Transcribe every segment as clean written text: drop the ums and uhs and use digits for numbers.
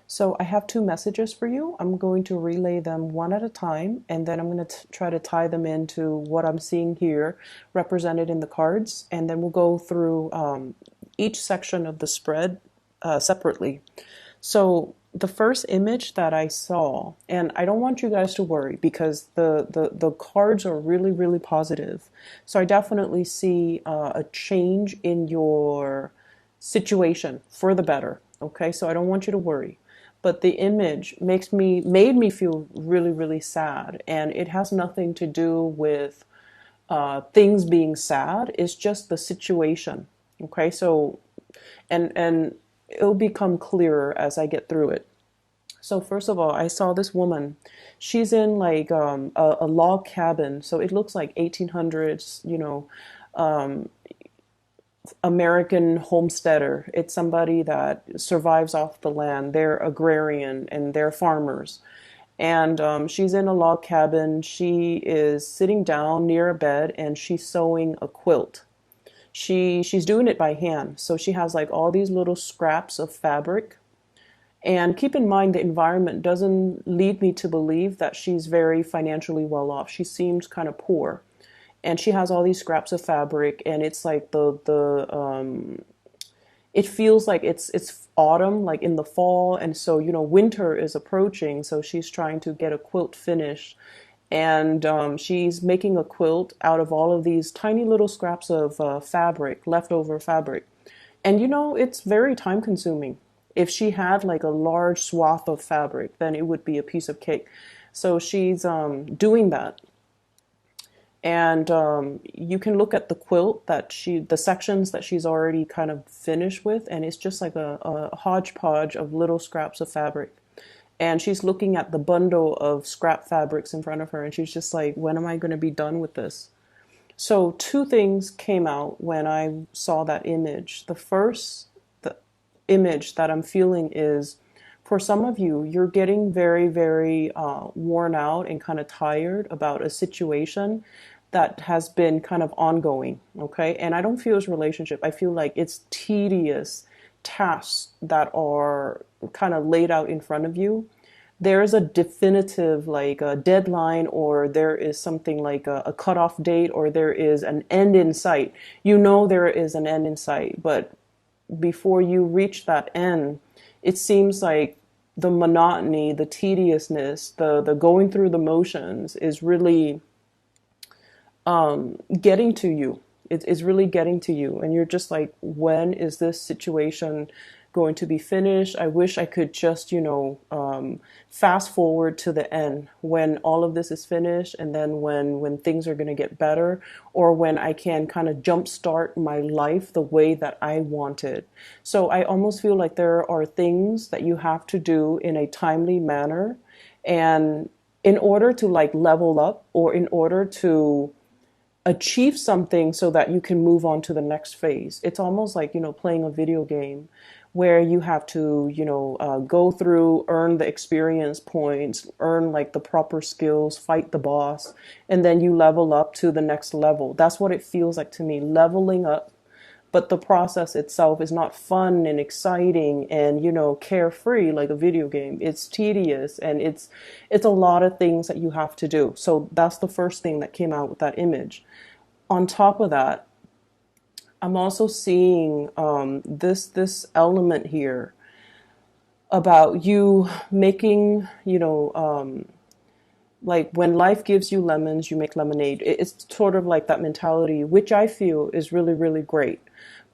So I have two messages for you. I'm going to relay them one at a time, and then I'm going to try to tie them into what I'm seeing here represented in the cards, and then we'll go through each section of the spread separately. So the first image that I saw, and I don't want you guys to worry because the cards are really, really positive. So I definitely see a change in your situation for the better. Okay, so I don't want you to worry. But the image made me feel really, really sad, and it has nothing to do with things being sad. It's just the situation. Okay, so and it'll become clearer as I get through it. So first of all, I saw this woman. She's in like a log cabin, so it looks like 1800s, American homesteader. It's somebody that survives off the land. They're agrarian and they're farmers. And she's in a log cabin. She is sitting down near a bed and she's sewing a quilt. She's doing it by hand. So she has like all these little scraps of fabric. And keep in mind, the environment doesn't lead me to believe that she's very financially well off. She seems kind of poor. And she has all these scraps of fabric, and it's like it feels like it's autumn, like in the fall, and so winter is approaching. So she's trying to get a quilt finished, and she's making a quilt out of all of these tiny little scraps of fabric, leftover fabric. And it's very time consuming. If she had like a large swath of fabric, then it would be a piece of cake. So she's doing that. And you can look at the quilt the sections that she's already kind of finished with, and it's just like a hodgepodge of little scraps of fabric. And she's looking at the bundle of scrap fabrics in front of her, and she's just like, when am I going to be done with this? So two things came out when I saw that image. The first image that I'm feeling is, for some of you, you're getting very, very worn out and kind of tired about a situation that has been kind of ongoing, okay? And I don't feel it's a relationship. I feel like it's tedious tasks that are kind of laid out in front of you. There is a definitive like a deadline, or there is something like a cutoff date, or there is an end in sight. There is an end in sight, but before you reach that end, it seems like the monotony, the tediousness, the going through the motions is really getting to you. It's really getting to you. And you're just like, when is this situation going to be finished? I wish I could just, fast forward to the end when all of this is finished, and then when things are going to get better, or when I can kind of jumpstart my life the way that I wanted. So I almost feel like there are things that you have to do in a timely manner. And in order to like level up, or in order to achieve something so that you can move on to the next phase. It's almost like, playing a video game where you have to, go through, earn the experience points, earn like the proper skills, fight the boss, and then you level up to the next level. That's what it feels like to me, leveling up. But the process itself is not fun and exciting and, carefree like a video game. It's tedious, and it's a lot of things that you have to do. So that's the first thing that came out with that image. On top of that, I'm also seeing this element here about you making, like when life gives you lemons, you make lemonade. It's sort of like that mentality, which I feel is really, really great.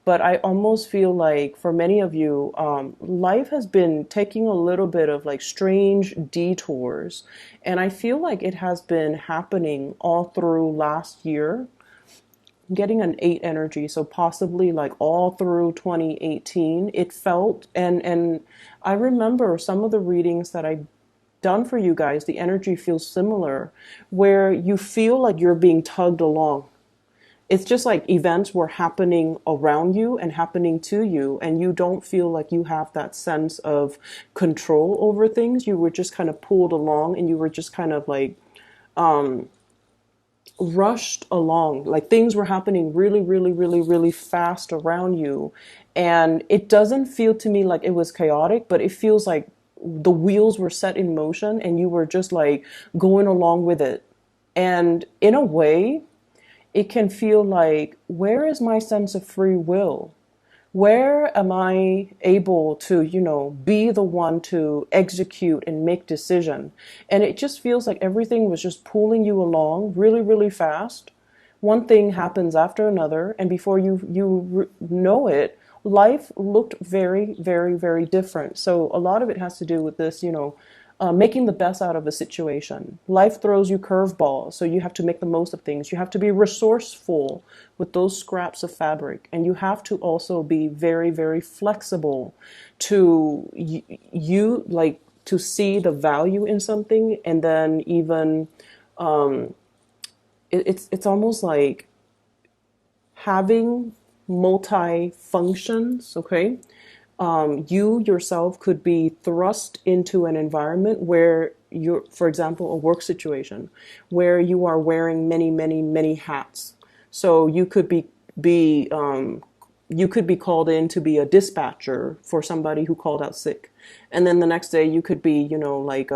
But I almost feel like for many of you, life has been taking a little bit of like strange detours. And I feel like it has been happening all through last year. I'm getting an 8 energy, so possibly like all through 2018. It felt, and I remember some of the readings that I done for you guys, the energy feels similar, where you feel like you're being tugged along. It's just like events were happening around you and happening to you, and you don't feel like you have that sense of control over things. You were just kind of pulled along, and you were just kind of like rushed along. Like things were happening really, really, really, really fast around you. And it doesn't feel to me like it was chaotic, but it feels like the wheels were set in motion and you were just like going along with it. And in a way, it can feel like, where is my sense of free will? Where am I able to, be the one to execute and make decision? And it just feels like everything was just pulling you along really, really fast. One thing happens after another, and before you know it, life looked very, very, very different. So a lot of it has to do with this, making the best out of a situation. Life throws you curveballs, so you have to make the most of things. You have to be resourceful with those scraps of fabric, and you have to also be very, very flexible to you like to see the value in something, and then even it's almost like having multi functions. Okay, you yourself could be thrust into an environment where you're, for example, a work situation where you are wearing many, many, many hats. So you could be called in to be a dispatcher for somebody who called out sick, and then the next day you could be, like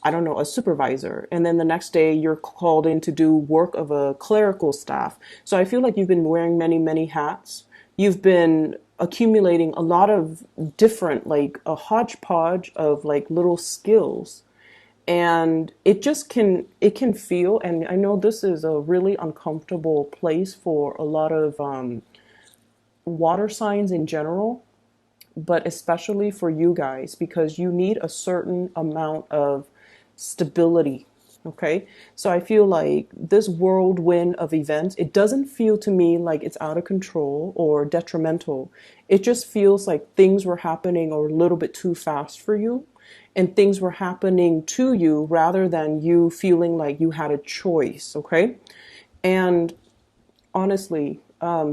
I don't know, a supervisor. And then the next day you're called in to do work of a clerical staff. So I feel like you've been wearing many, many hats. You've been accumulating a lot of different, like a hodgepodge of like little skills. And it can feel, and I know this is a really uncomfortable place for a lot of water signs in general, but especially for you guys, because you need a certain amount of stability. Okay, so I feel like this whirlwind of events, it doesn't feel to me like it's out of control or detrimental. It just feels like things were happening a little bit too fast for you, and things were happening to you rather than you feeling like you had a choice. Okay, and honestly,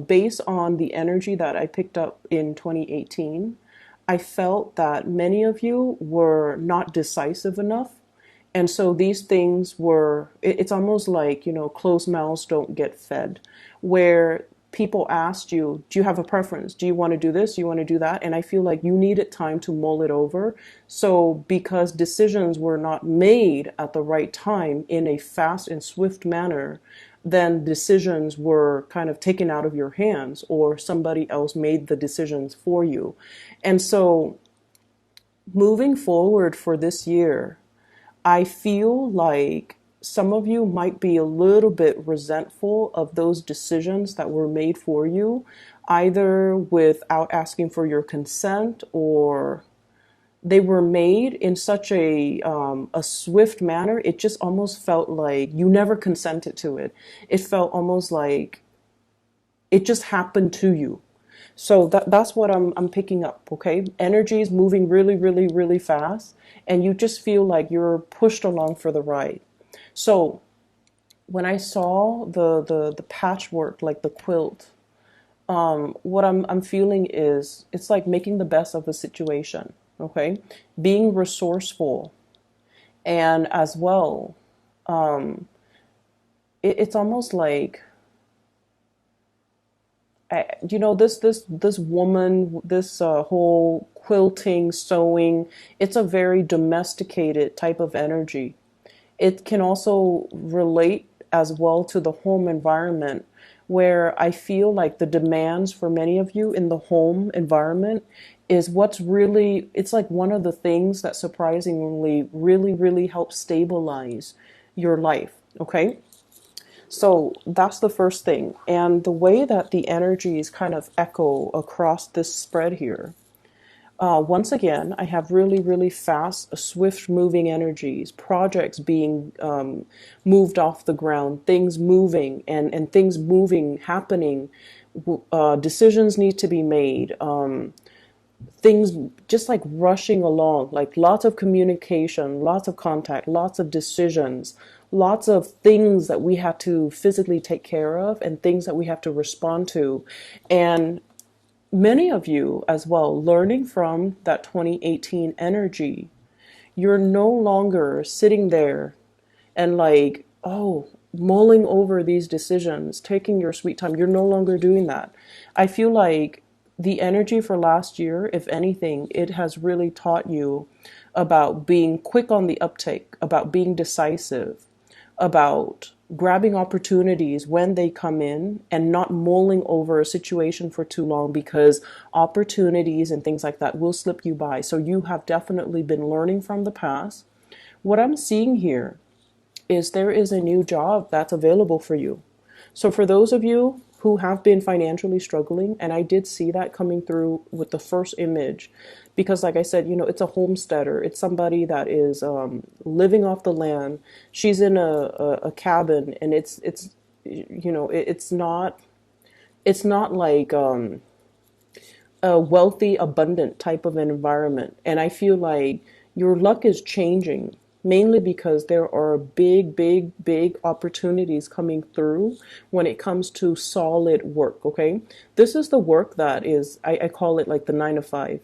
based on the energy that I picked up in 2018, I felt that many of you were not decisive enough. And so these things were, it's almost like, closed mouths don't get fed, where people asked you, do you have a preference? Do you want to do this? Do you want to do that? And I feel like you needed time to mull it over. So because decisions were not made at the right time in a fast and swift manner, then decisions were kind of taken out of your hands, or somebody else made the decisions for you. And so moving forward for this year, I feel like some of you might be a little bit resentful of those decisions that were made for you, either without asking for your consent, or they were made in such a swift manner. It just almost felt like you never consented to it. It felt almost like it just happened to you. So that's what I'm picking up, okay? Energy is moving really, really, really fast, and you just feel like you're pushed along for the ride. So when I saw the patchwork, like the quilt, what I'm feeling is it's like making the best of a situation, okay? Being resourceful, and as well, it's almost like this woman, this whole quilting, sewing, it's a very domesticated type of energy. It can also relate as well to the home environment, where I feel like the demands for many of you in the home environment is what's really, it's like one of the things that surprisingly really, really helps stabilize your life, okay? So that's the first thing. And the way that the energies kind of echo across this spread here, once again, I have really, really fast, swift moving energies, projects being moved off the ground, things moving, and things moving, happening. Decisions need to be made. Things just like rushing along, like lots of communication, lots of contact, lots of decisions, lots of things that we have to physically take care of, and things that we have to respond to. And many of you as well, learning from that 2018 energy, you're no longer sitting there and like, oh, mulling over these decisions, taking your sweet time. You're no longer doing that. I feel like the energy for last year, if anything, it has really taught you about being quick on the uptake, about being decisive, about grabbing opportunities when they come in and not mulling over a situation for too long, because opportunities and things like that will slip you by. So you have definitely been learning from the past. What I'm seeing here is there is a new job that's available for you. So for those of you who have been financially struggling, and I did see that coming through with the first image, because like I said, it's a homesteader. It's somebody that is living off the land. She's in a cabin, and it's not like a wealthy, abundant type of environment. And I feel like your luck is changing mainly because there are big, big, big opportunities coming through when it comes to solid work, okay? This is the work that is, I call it like the 9 to 5.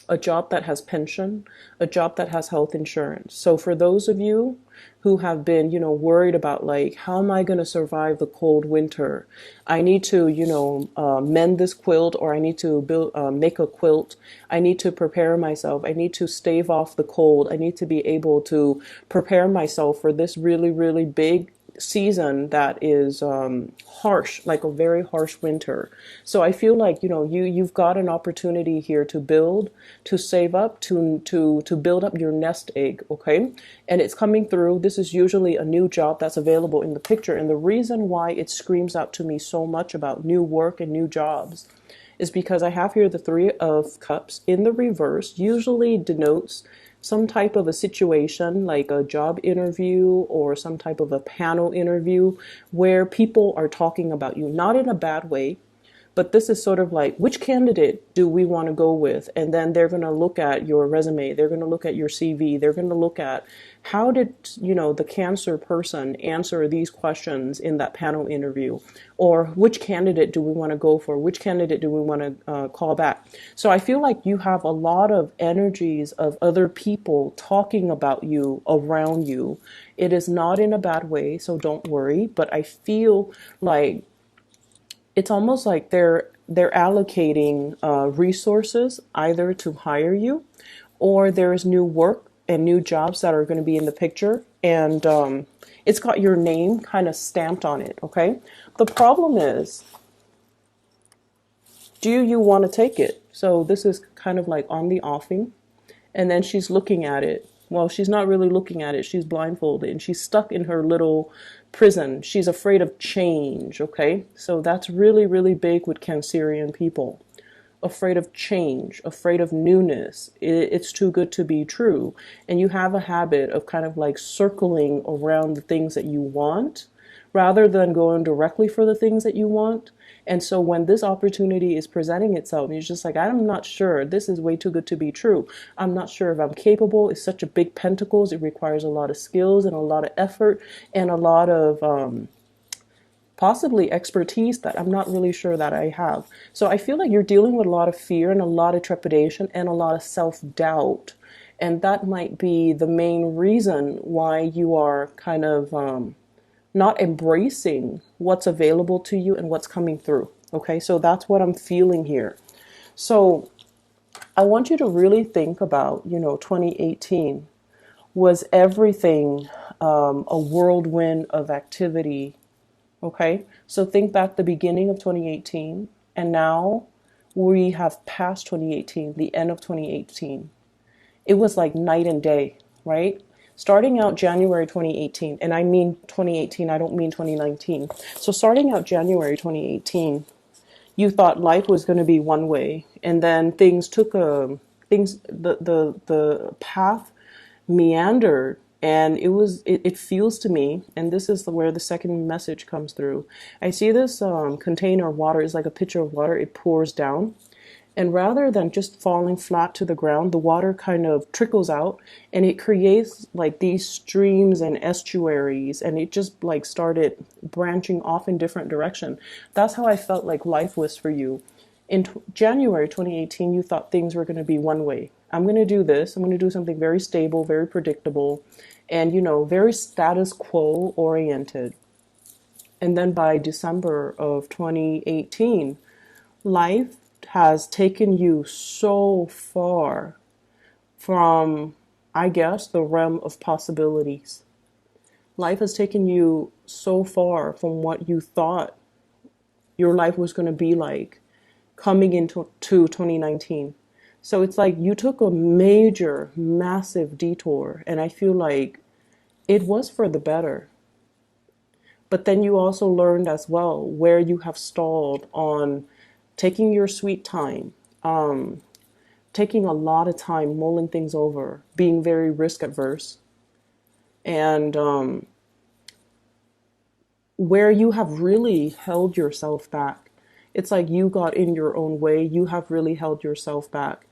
A job that has pension, a job that has health insurance. So for those of you who have been, worried about like, how am I going to survive the cold winter? I need to, mend this quilt, or I need to make a quilt. I need to prepare myself. I need to stave off the cold. I need to be able to prepare myself for this really, really big season that is harsh, like a very harsh winter. So I feel like you've got an opportunity here to build, to save up, to build up your nest egg, okay? And it's coming through. This is usually a new job that's available in the picture, and the reason why it screams out to me so much about new work and new jobs is because I have here the 3 of Cups in the reverse. Usually denotes some type of a situation like a job interview or some type of a panel interview where people are talking about you, not in a bad way, but this is sort of like, which candidate do we want to go with? And then they're going to look at your resume. They're going to look at your CV. They're going to look at how did, the Cancer person answer these questions in that panel interview? Or which candidate do we want to go for? Which candidate do we want to call back? So I feel like you have a lot of energies of other people talking about you around you. It is not in a bad way, so don't worry. But I feel like it's almost like they're allocating resources either to hire you, or there's new work and new jobs that are going to be in the picture, and it's got your name kind of stamped on it, okay? The problem is, do you want to take it? So this is kind of like on the offing, and then she's looking at it. Well, she's not really looking at it. She's blindfolded and she's stuck in her little prison. She's afraid of change, okay? So that's really, really big with Cancerian people. Afraid of change, afraid of newness. It's too good to be true. And you have a habit of kind of like circling around the things that you want rather than going directly for the things that you want. And so when this opportunity is presenting itself, you're just like, I'm not sure. This is way too good to be true. I'm not sure if I'm capable. It's such a big pentacles. It requires a lot of skills and a lot of effort and a lot of possibly expertise that I'm not really sure that I have. So I feel like you're dealing with a lot of fear and a lot of trepidation and a lot of self-doubt. And that might be the main reason why you are kind of not embracing what's available to you and what's coming through. Okay, so that's what I'm feeling here. So I want you to really think about, 2018 was everything a whirlwind of activity. Okay, so think back the beginning of 2018, and now we have passed 2018, the end of 2018. It was like night and day, right? Starting out January 2018, and I mean 2018, I don't mean 2019. So starting out January 2018, you thought life was going to be one way, and then things took the path meandered, and it feels to me, and this is where the second message comes through. I see this container of water is like a pitcher of water. It pours down. And rather than just falling flat to the ground, the water kind of trickles out and it creates like these streams and estuaries, and it just like started branching off in different direction. That's how I felt like life was for you. In January 2018, you thought things were going to be one way. I'm going to do this. I'm going to do something very stable, very predictable, and, very status quo oriented. And then by December of 2018, life has taken you so far from, I guess, the realm of possibilities. Life has taken you so far from what you thought your life was going to be like coming into 2019. So it's like you took a major, massive detour, and I feel like it was for the better. But then you also learned as well where you have stalled on taking your sweet time, taking a lot of time mulling things over, being very risk adverse, and where you have really held yourself back. It's like you got in your own way. You have really held yourself back.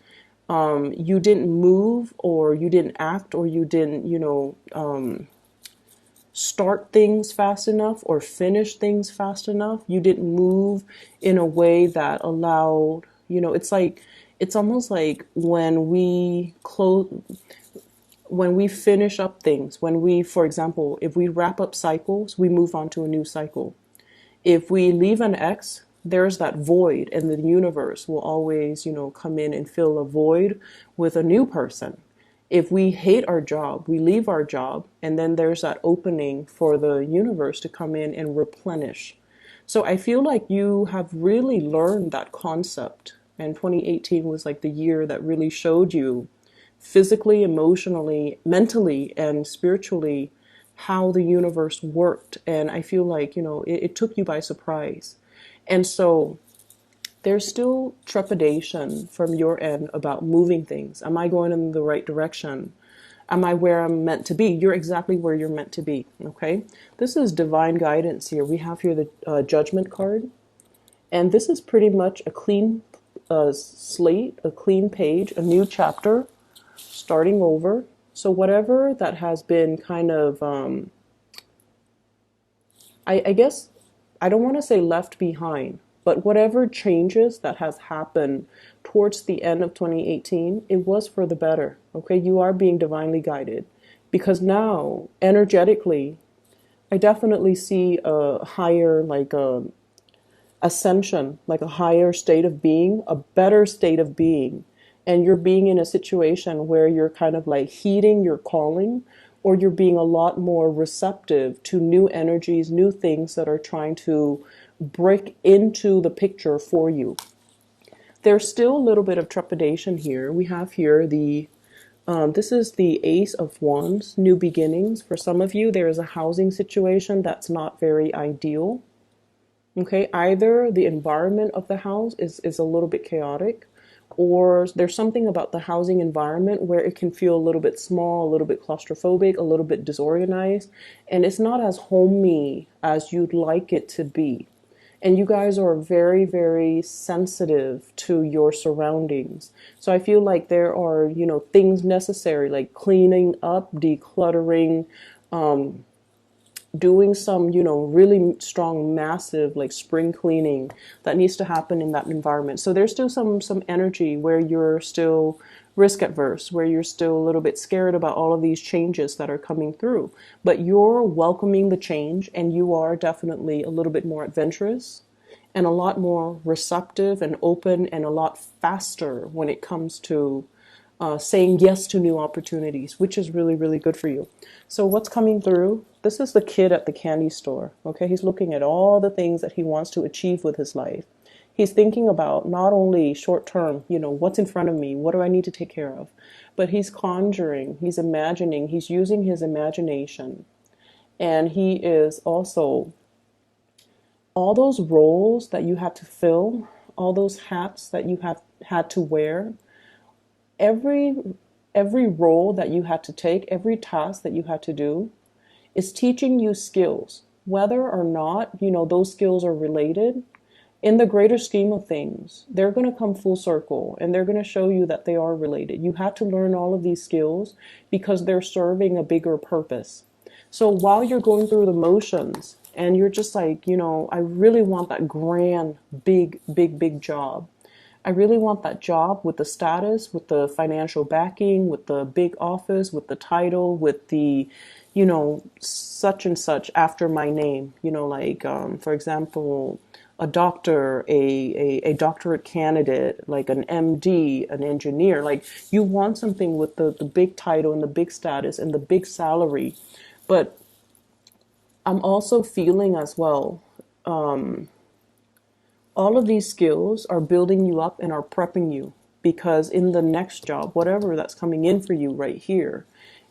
You didn't move, or you didn't act, or you didn't, start things fast enough or finish things fast enough. You didn't move in a way that allowed, it's almost like when we finish up things, for example, if we wrap up cycles, we move on to a new cycle. If we leave an X, there's that void, and the universe will always, come in and fill a void with a new person. If we hate our job, we leave our job, and then there's that opening for the universe to come in and replenish. So I feel like you have really learned that concept, and 2018 was like the year that really showed you physically, emotionally, mentally, and spiritually how the universe worked. And I feel like, it took you by surprise. And so there's still trepidation from your end about moving things. Am I going in the right direction? Am I where I'm meant to be? You're exactly where you're meant to be, okay? This is divine guidance here. We have here the judgment card. And this is pretty much a clean slate, a clean page, a new chapter, starting over. So whatever that has been kind of, I guess, I don't want to say left behind, but whatever changes that has happened towards the end of 2018, it was for the better. Okay, you are being divinely guided, because now energetically, I definitely see a higher, like ascension, like a higher state of being, a better state of being. And you're being in a situation where you're kind of like heeding your calling, or you're being a lot more receptive to new energies, new things that are trying to break into the picture for you. There's still a little bit of trepidation here. We have here this is the Ace of Wands, new beginnings. For some of you, there is a housing situation that's not very ideal. Okay, either the environment of the house is a little bit chaotic, or there's something about the housing environment where it can feel a little bit small, a little bit claustrophobic, a little bit disorganized, and it's not as homey as you'd like it to be. And you guys are very, very sensitive to your surroundings. So I feel like there are, things necessary, like cleaning up, decluttering, doing some, really strong, massive, like spring cleaning that needs to happen in that environment. So there's still some energy where you're still risk adverse, where you're still a little bit scared about all of these changes that are coming through. But you're welcoming the change, and you are definitely a little bit more adventurous and a lot more receptive and open, and a lot faster when it comes to saying yes to new opportunities, which is really, really good for you. So what's coming through? This is the kid at the candy store. Okay, he's looking at all the things that he wants to achieve with his life. He's thinking about not only short term, what's in front of me, what do I need to take care of, but he's conjuring, he's imagining, he's using his imagination. And he is also, all those roles that you had to fill, all those hats that you have had to wear, every role that you had to take, every task that you had to do is teaching you skills, whether or not, those skills are related. In the greater scheme of things, they're going to come full circle, and they're going to show you that they are related. You have to learn all of these skills because they're serving a bigger purpose. So while you're going through the motions and you're just like, I really want that grand, big, big, big job. I really want that job with the status, with the financial backing, with the big office, with the title, with the, such and such after my name. For example, a doctor, a doctorate candidate, like an MD, an engineer. Like you want something with the big title and the big status and the big salary. But I'm also feeling as well, all of these skills are building you up and are prepping you because in the next job, whatever that's coming in for you right here,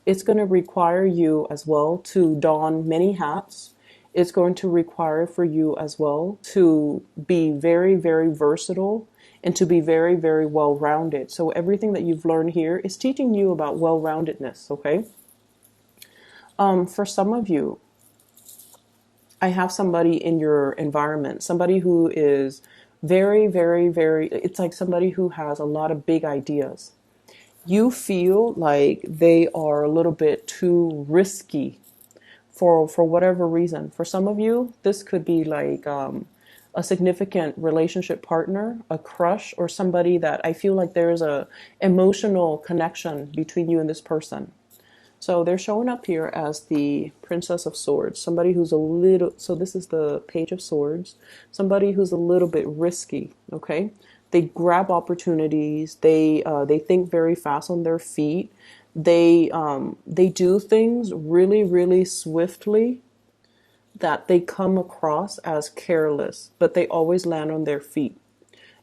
it's going to require you as well to don many hats. It's going to require for you as well to be very, very versatile and to be very, very well rounded. So everything that you've learned here is teaching you about well roundedness, okay? For some of you, I have somebody in your environment, somebody who is very, very, very, it's like somebody who has a lot of big ideas. You feel like they are a little bit too risky for whatever reason. For some of you, this could be like a significant relationship partner, a crush, or somebody that I feel like there's a emotional connection between you and this person. So they're showing up here as the Princess of Swords, somebody who's a little, so this is the Page of Swords, somebody who's a little bit risky, okay? They grab opportunities, they think very fast on their feet, they do things really, really swiftly that they come across as careless, but they always land on their feet.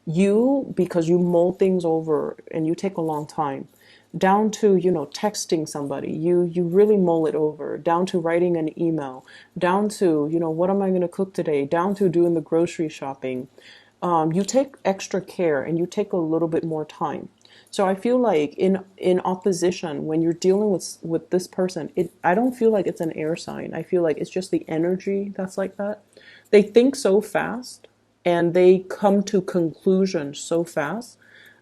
You, because you mull things over and you take a long time, down to, texting somebody, you really mull it over, down to writing an email, down to, what am I going to cook today, down to doing the grocery shopping. You take extra care and you take a little bit more time. So I feel like in opposition, when you're dealing with this person, I don't feel like it's an air sign. I feel like it's just the energy that's like that. They think so fast and they come to conclusions so fast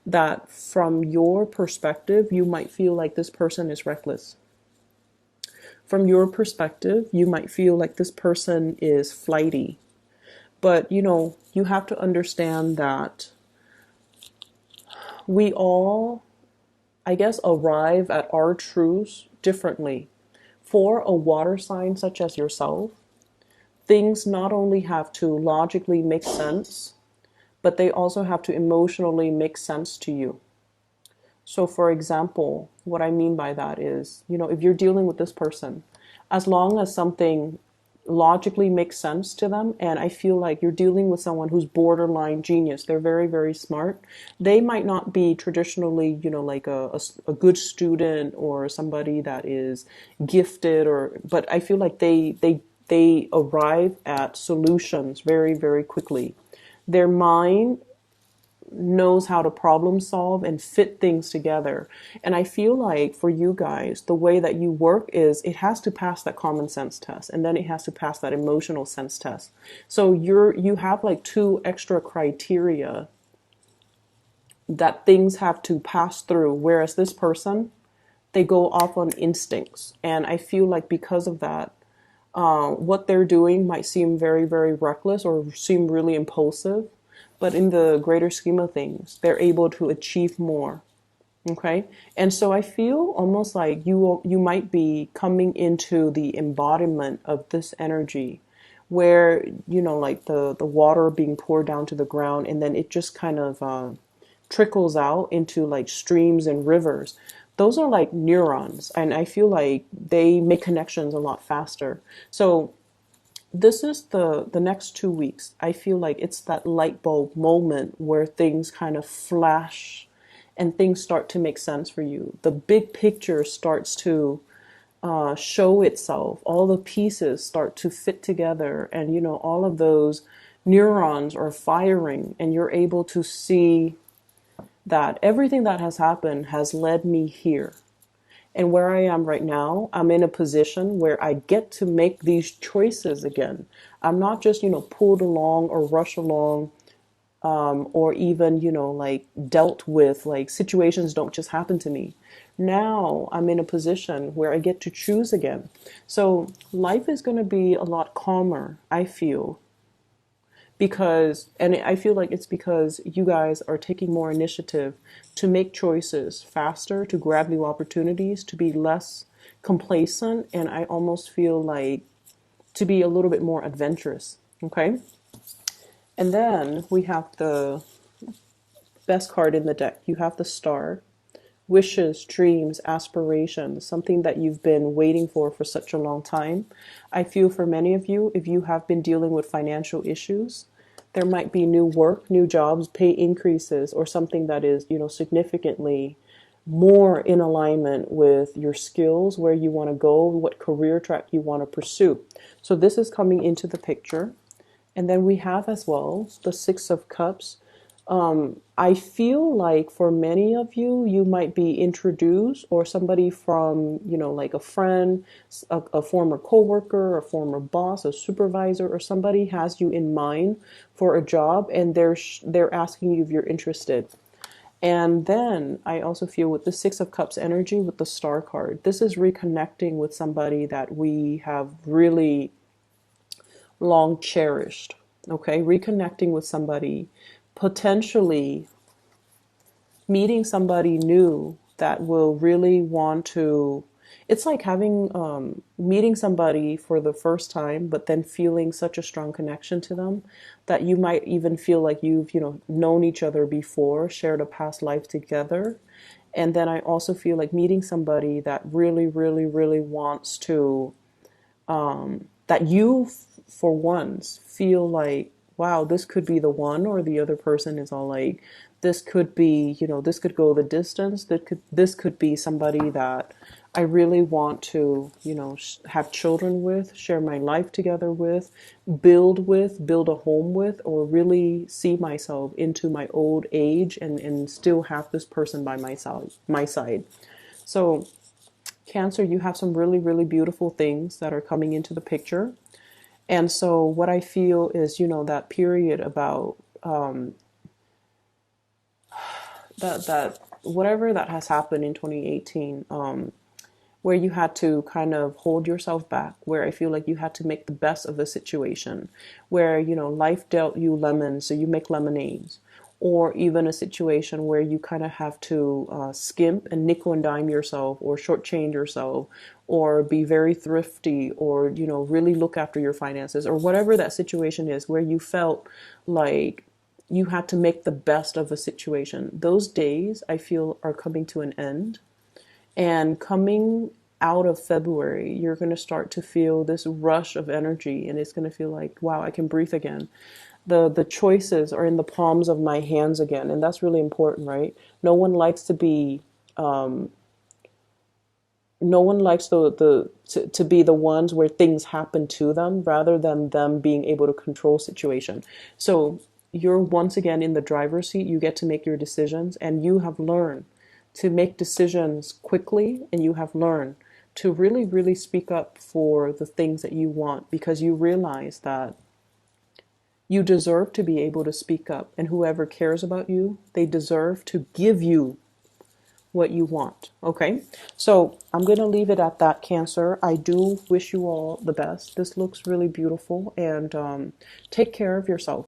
that from your perspective, you might feel like this person is reckless. From your perspective, you might feel like this person is flighty. But, you have to understand that we all, I guess, arrive at our truths differently. For a water sign such as yourself, things not only have to logically make sense, but they also have to emotionally make sense to you. So for example, what I mean by that is, if you're dealing with this person, as long as something logically makes sense to them, and I feel like you're dealing with someone who's borderline genius, they're very, very smart. They might not be traditionally, like a good student or somebody that is gifted, but I feel like they arrive at solutions very, very quickly. Their mind knows how to problem solve and fit things together. And I feel like for you guys, the way that you work is it has to pass that common sense test and then it has to pass that emotional sense test. So you have like two extra criteria that things have to pass through, whereas this person, they go off on instincts. And I feel like because of that, what they're doing might seem very, very reckless or seem really impulsive, but in the greater scheme of things, they're able to achieve more. Okay. And so I feel almost like you might be coming into the embodiment of this energy where, like the water being poured down to the ground and then it just kind of trickles out into like streams and rivers. Those are like neurons, and I feel like they make connections a lot faster. So this is the next 2 weeks. I feel like it's that light bulb moment where things kind of flash and things start to make sense for you. The big picture starts to show itself. All the pieces start to fit together, and all of those neurons are firing, and you're able to see that everything that has happened has led me here. And where I am right now, I'm in a position where I get to make these choices again. I'm not just, pulled along or rushed along, or even, like dealt with, like situations don't just happen to me. Now I'm in a position where I get to choose again. So life is going to be a lot calmer, I feel, and I feel like it's because you guys are taking more initiative to make choices faster, to grab new opportunities, to be less complacent, and I almost feel like to be a little bit more adventurous. Okay. And then we have the best card in the deck. You have the Star. Wishes, dreams, aspirations, something that you've been waiting for such a long time. I feel for many of you, if you have been dealing with financial issues, there might be new work, new jobs, pay increases, or something that is, significantly more in alignment with your skills, where you want to go, what career track you want to pursue. So this is coming into the picture. And then we have as well the Six of Cups. I feel like for many of you, you might be introduced, or somebody from, like a friend, a former coworker, a former boss, a supervisor, or somebody has you in mind for a job, and they're asking you if you're interested. And then I also feel with the Six of Cups energy with the Star card, this is reconnecting with somebody that we have really long cherished. Okay, reconnecting with somebody, potentially meeting somebody new that will really want to. It's like having meeting somebody for the first time, but then feeling such a strong connection to them that you might even feel like you've known each other before, shared a past life together. And then I also feel like meeting somebody that really, really, really wants to, that you, for once, feel like, wow, this could be the one, or the other person is all like, this could be, this could go the distance. This could be somebody that I really want to, have children with, share my life together with, build a home with, or really see myself into my old age and still have this person by my side. So Cancer, you have some really, really beautiful things that are coming into the picture. And so what I feel is, that period about that whatever that has happened in 2018, where you had to kind of hold yourself back, where I feel like you had to make the best of the situation, where, life dealt you lemons, so you make lemonades, or even a situation where you kind of have to skimp and nickel and dime yourself, or shortchange yourself, or be very thrifty, or, really look after your finances, or whatever that situation is, where you felt like you had to make the best of a situation. Those days, I feel, are coming to an end. And coming out of February, you're going to start to feel this rush of energy, and it's going to feel like, wow, I can breathe again. The choices are in the palms of my hands again, and that's really important, right? No one likes to be no one likes to be the ones where things happen to them rather than them being able to control situation. So you're once again in the driver's seat. You get to make your decisions, and you have learned to make decisions quickly, and you have learned to really, really speak up for the things that you want, because you realize that you deserve to be able to speak up, and whoever cares about you, they deserve to give you what you want. Okay, so I'm going to leave it at that, Cancer. I do wish you all the best. This looks really beautiful, and take care of yourself.